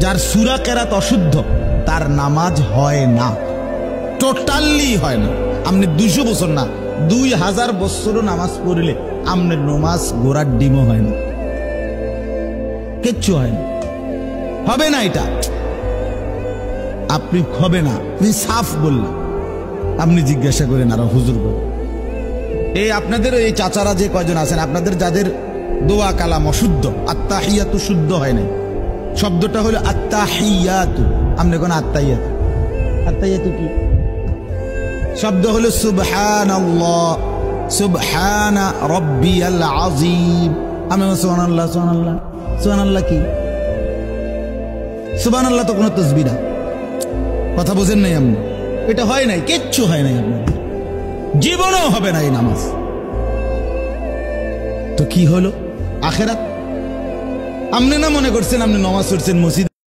যার সূরা কেরাত অশুদ্ধ তার নামাজ হয় না, টোটালি হয় না। আপনি 200 বছর না 2000 বছরও নামাজ পড়লে আপনার নামাজ গোড়ার ডিমও হয় না, কিচ্ছু হয় না, হবে না। এটা আপনি হবে না, আমি সাফ বললাম। আপনি জিজ্ঞাসা করেন আর হুজুর বলেন, এই আপনাদের এই চাচারা যে কয়জন আছেন, আপনাদের যাদের দোয়া কালাম অশুদ্ধ, আত্তাহিয়াতু শুদ্ধ হয় নাই, শব্দটা হলো আত্তাহিয়াতু। আপনি কোন আত্তাহিয়াতু, আত্তাহিয়াতু কি শব্দ হলো সুবহানাল্লাহ, সুবহানা রাব্বিয়াল আযীম। আমি সুবহানাল্লাহ, সুবহানাল্লাহ, সুবহানাল্লাহ কি? সুবহানাল্লাহ তো কোনো তাসবিহ না, কথা বোঝেন নাই আপনি? এটা হয় নাই, কিচ্ছু হয় নাই, আপনার জীবনও হবে না এই নামাজ। তো কি হলো আখেরাত? আপনি না মনে করছেন আপনি নামাজ পড়ছেন মসজিদ